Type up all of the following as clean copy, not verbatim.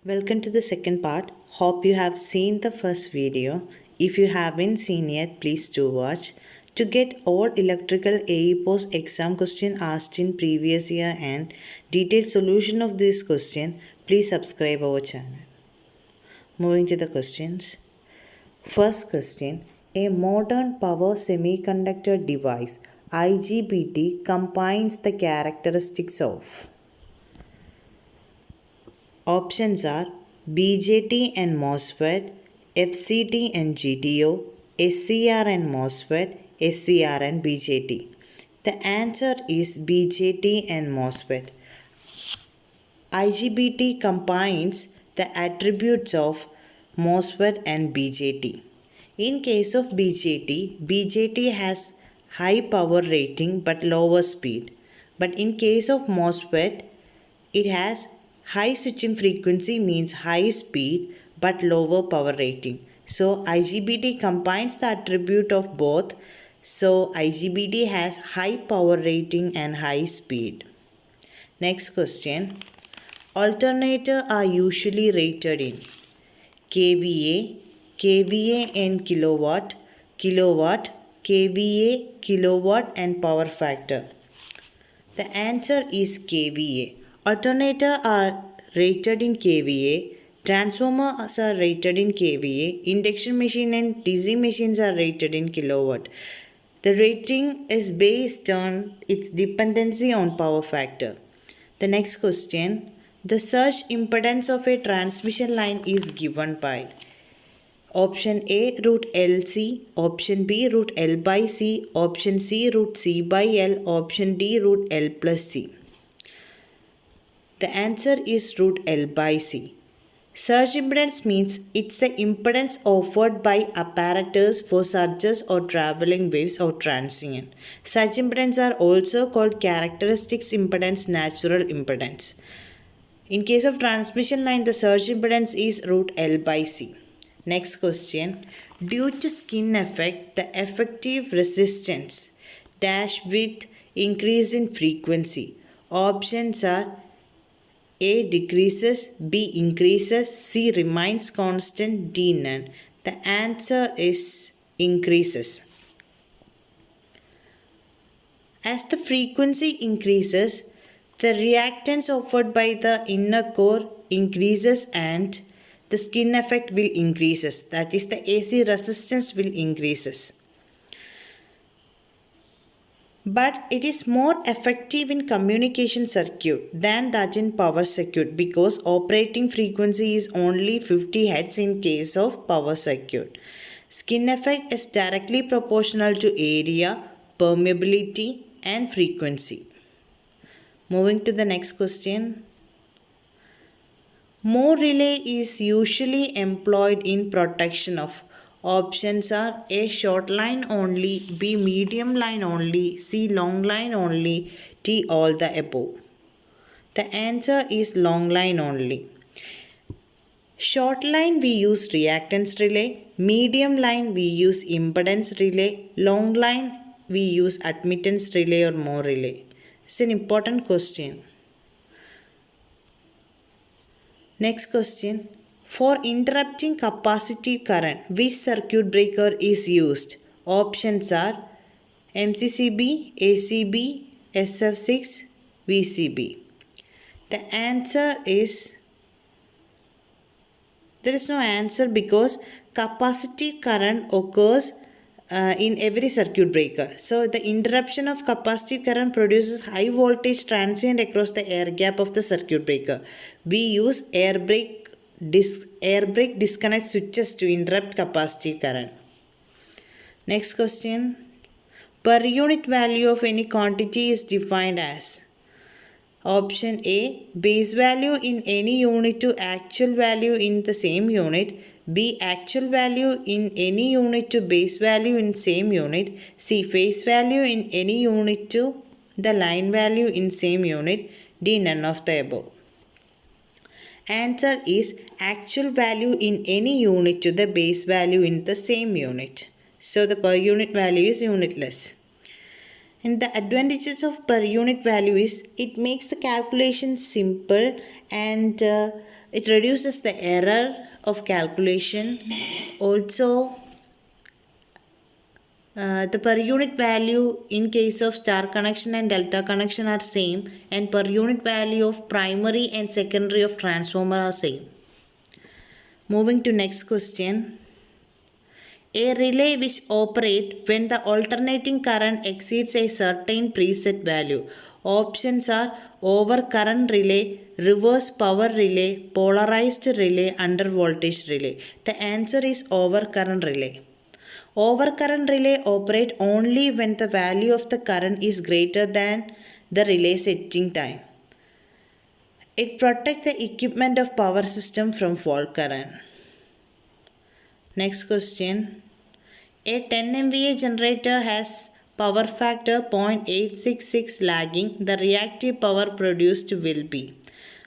Welcome to the second part. Hope you have seen the first video. If you haven't seen yet, please do watch. To get all electrical AE post exam question asked in previous year and detailed solution of this question, please subscribe our channel. Moving to the questions. First question. A modern power semiconductor device IGBT combines the characteristics of. Options are BJT and MOSFET, FCT and GTO, SCR and MOSFET, SCR and BJT. The answer is BJT and MOSFET. IGBT combines the attributes of MOSFET and BJT. In case of BJT has high power rating but lower speed. But in case of MOSFET, it has high switching frequency means high speed but lower power rating. So IGBT combines the attribute of both. So IGBT has high power rating and high speed. Next question. Alternators are usually rated in kVA, kVA in kilowatt, kilowatt, kVA, kilowatt and power factor. The answer is kVA. Alternators are rated in kVA, transformers are rated in kVA, induction machine and DC machines are rated in kilowatt. The rating is based on its dependency on power factor. The next question. The surge impedance of a transmission line is given by option A root LC, option B root L by C, option C root C by L, option D root L plus C. The answer is root L by C. Surge impedance means it's the impedance offered by apparatus for surges or traveling waves or transient. Such impedance are also called characteristics impedance, natural impedance. In case of transmission line, the surge impedance is root L by C. Next question. Due to skin effect, the effective resistance dash with increase in frequency. Options are A decreases, B increases, C remains constant, D none. The answer is increases. As the frequency increases, the reactance offered by the inner core increases and the skin effect will increases. That is, the AC resistance will increases. But it is more effective in communication circuit than that in power circuit because operating frequency is only 50 Hz in case of power circuit. Skin effect is directly proportional to area, permeability and frequency. Moving to the next question. More relay is usually employed in protection of. Options are A short line only, B medium line only, C long line only, D all the above. The answer is long line only. Short line we use reactance relay, medium line we use impedance relay, long line we use admittance relay or more relay. It's an important question. Next question. For interrupting capacitive current, which circuit breaker is used? Options are MCCB, ACB, SF6, VCB. The answer is, there is no answer because capacitive current occurs in every circuit breaker. So the interruption of capacitive current produces high voltage transient across the air gap of the circuit breaker. We use air brake disconnect switches to interrupt capacitive current. Next question. Per unit value of any quantity is defined as. Option A, base value in any unit to actual value in the same unit. B, actual value in any unit to base value in same unit. C, face value in any unit to the line value in same unit. D, none of the above. Answer is actual value in any unit to the base value in the same unit. So the per unit value is unitless. And the advantages of per unit value is it makes the calculation simple and It reduces the error of calculation. Also, the per unit value in case of star connection and delta connection are same, and per unit value of primary and secondary of transformer are same. Moving to next question. A relay which operates when the alternating current exceeds a certain preset value. Options are overcurrent relay, reverse power relay, polarized relay, undervoltage relay. The answer is overcurrent relay. Overcurrent relay operate only when the value of the current is greater than the relay setting time. It protects the equipment of power system from fault current. Next question. A 10 MVA generator has power factor 0.866 lagging. The reactive power produced will be.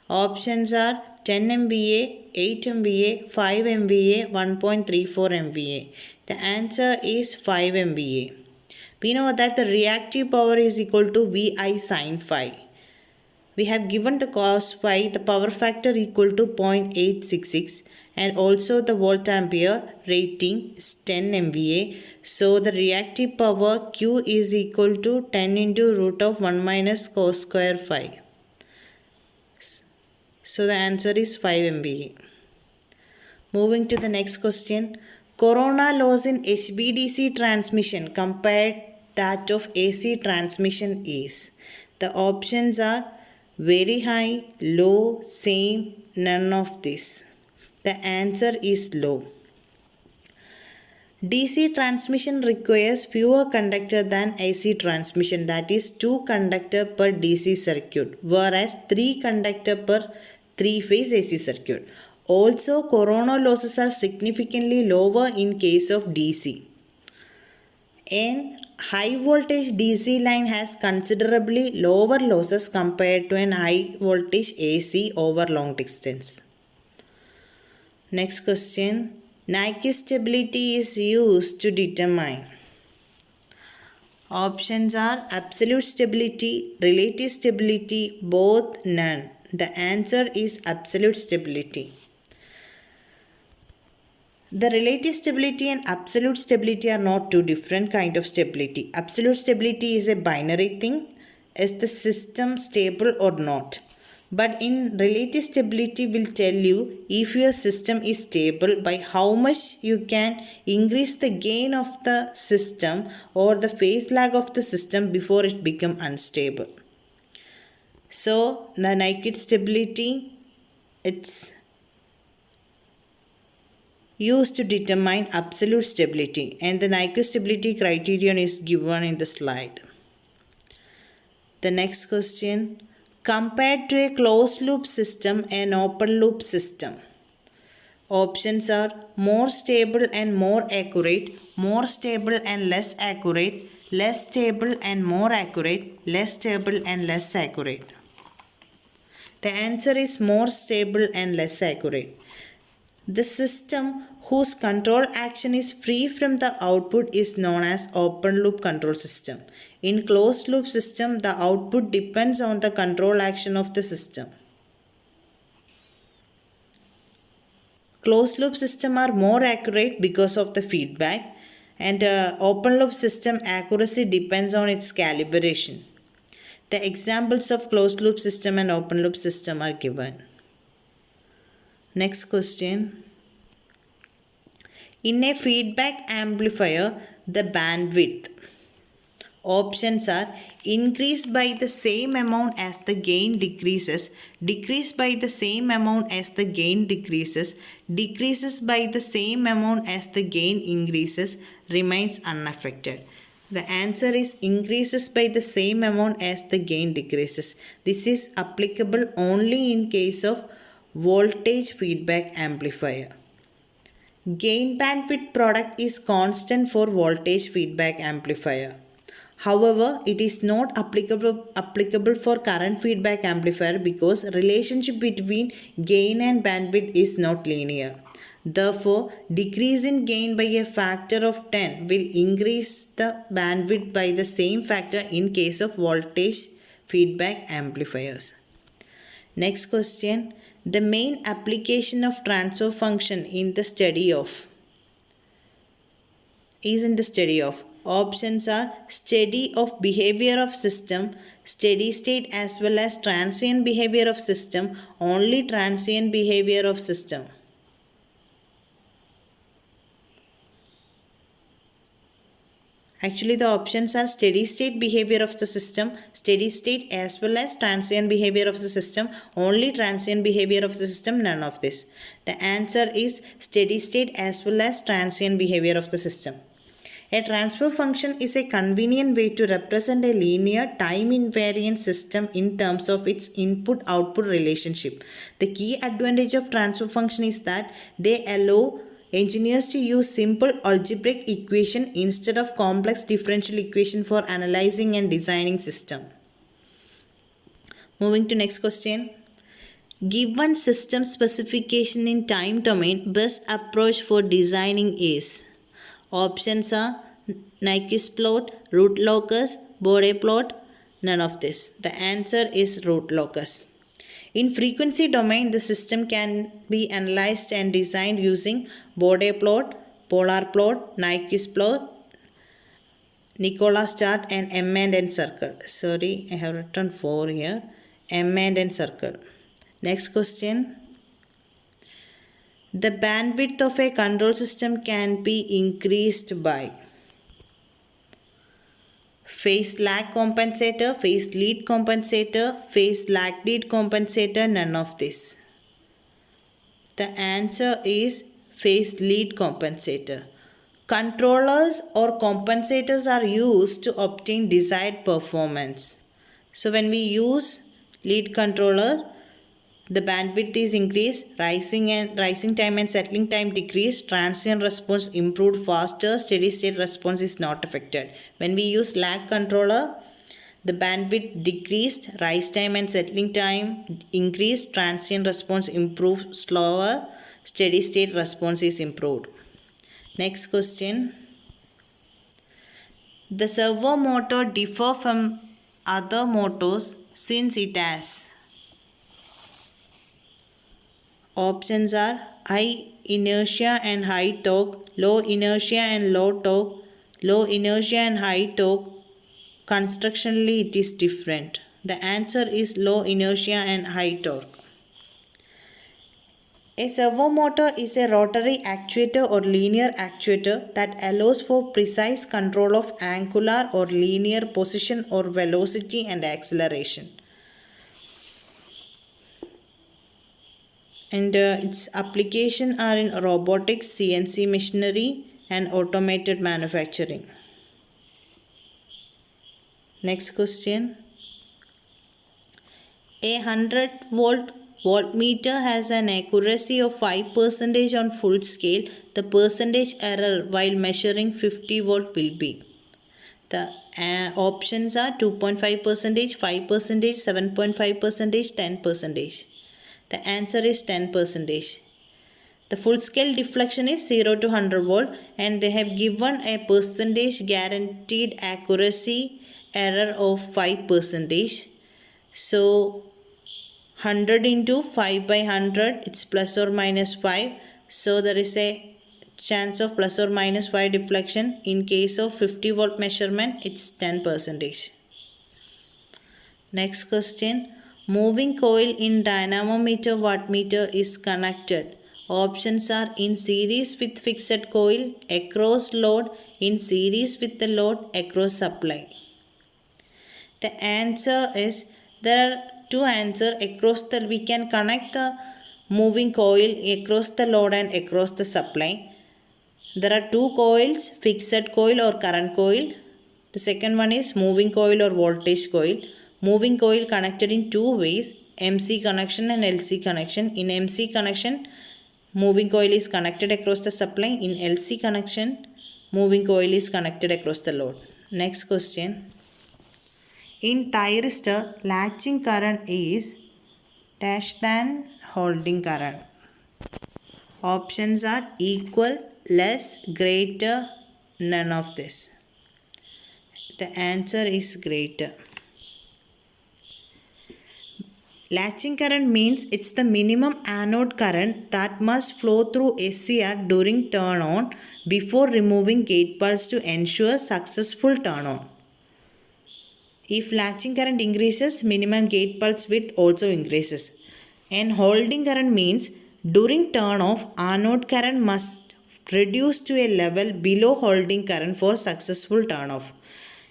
Options are 10 MVA, 8 MVA, 5 MVA, 1.34 MVA. The answer is 5 MVA. We know that the reactive power is equal to VI sin phi. We have given the cos phi, the power factor equal to 0.866, and also the volt ampere rating is 10 MVA. So the reactive power Q is equal to 10 into root of 1 minus cos square phi. So the answer is 5 MVA. Moving to the next question. Corona loss in HVDC transmission compared that of AC transmission is. The options are very high, low, same, none of this. The answer is low. DC transmission requires fewer conductors than AC transmission, that is 2 conductors per DC circuit, whereas 3 conductors per 3-phase AC circuit. Also, corona losses are significantly lower in case of DC. An high voltage DC line has considerably lower losses compared to an high voltage AC over long distance. Next question. Nyquist stability is used to determine. Options are absolute stability, relative stability, both, none. The answer is absolute stability. The relative stability and absolute stability are not two different kinds of stability. Absolute stability is a binary thing. Is the system stable or not? But in relative stability will tell you if your system is stable by how much you can increase the gain of the system or the phase lag of the system before it become unstable. So the Nyquist stability, it's used to determine absolute stability, and the Nyquist stability criterion is given in the slide. The next question. Compared to a closed loop system and open loop system. Options are more stable and more accurate, more stable and less accurate, less stable and more accurate, less stable and less accurate. The answer is more stable and less accurate. The system whose control action is free from the output is known as open loop control system. In closed loop system, the output depends on the control action of the system. Closed loop system are more accurate because of the feedback, and open loop system accuracy depends on its calibration. The examples of closed loop system and open loop system are given. Next question. In a feedback amplifier, the bandwidth. Options are increase by the same amount as the gain decreases, decrease by the same amount as the gain decreases, decreases by the same amount as the gain increases, remains unaffected. The answer is increases by the same amount as the gain decreases. This is applicable only in case of voltage feedback amplifier. Gain bandwidth product is constant for voltage feedback amplifier. However, it is not applicable for current feedback amplifier because relationship between gain and bandwidth is not linear. Therefore, decrease in gain by a factor of 10 will increase the bandwidth by the same factor in case of voltage feedback amplifiers. Next question. The main application of transfer function in the study of options are study of behavior of system, steady state as well as transient behavior of system, only transient behavior of system. Actually, the options are steady state behavior of the system, steady state as well as transient behavior of the system, only transient behavior of the system, none of this. The answer is steady state as well as transient behavior of the system. A transfer function is a convenient way to represent a linear time-invariant system in terms of its input-output relationship. The key advantage of transfer function is that they allow engineers to use simple algebraic equation instead of complex differential equation for analyzing and designing system. Moving to next question. Given system specification in time domain, best approach for designing is. Options are Nyquist plot, root locus, Bode plot, none of this. The answer is root locus. In frequency domain, the system can be analyzed and designed using Bode plot, polar plot, Nyquist plot, Nicholas chart and M and N circle. Sorry, I have written 4 here. M and N circle. Next question. The bandwidth of a control system can be increased by phase lag compensator, phase lead compensator, phase lag lead compensator, none of this. The answer is phase lead compensator. Controllers or compensators are used to obtain desired performance. So when we use lead controller, the bandwidth is increased, rising time and settling time decreased, transient response improved faster, steady state response is not affected. When we use lag controller, the bandwidth decreased, rise time and settling time increased, transient response improved slower, steady state response is improved. Next question. The servo motor differ from other motors since it has. Options are high inertia and high torque, low inertia and low torque, low inertia and high torque. Constructionally it is different. The answer is low inertia and high torque. A servo motor is a rotary actuator or linear actuator that allows for precise control of angular or linear position or velocity and acceleration. And its application are in robotics, CNC machinery and automated manufacturing. Next question. A 100-volt voltmeter has an accuracy of 5% on full scale. The percentage error while measuring 50 volt will be. The options are 2.5%, 5%, 7.5%, 10%. The answer is 10%. The full scale deflection is 0 to 100 volt and they have given a percentage guaranteed accuracy error of 5%. So 100 into 5 by 100, it's plus or minus 5. So there is a chance of plus or minus 5 deflection. In case of 50 volt measurement, it's 10%. Next question. Moving coil in dynamometer wattmeter is connected. Options are in series with fixed coil, across load, in series with the load, across supply. The answer is, there are two answers. We can connect the moving coil across the load and across the supply. There are two coils, fixed coil or current coil. The second one is moving coil or voltage coil. Moving coil connected in two ways, MC connection and LC connection. In MC connection, moving coil is connected across the supply. In LC connection, moving coil is connected across the load. Next question. In thyristor, latching current is dash than holding current. Options are equal, less, greater, none of this. The answer is greater. Latching current means it's the minimum anode current that must flow through SCR during turn on before removing gate pulse to ensure successful turn on. If latching current increases, minimum gate pulse width also increases. And holding current means during turn off, anode current must reduce to a level below holding current for successful turn off.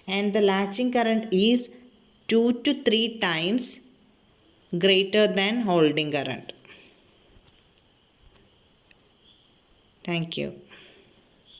And the latching current is 2 to 3 times greater than holding current. Thank you.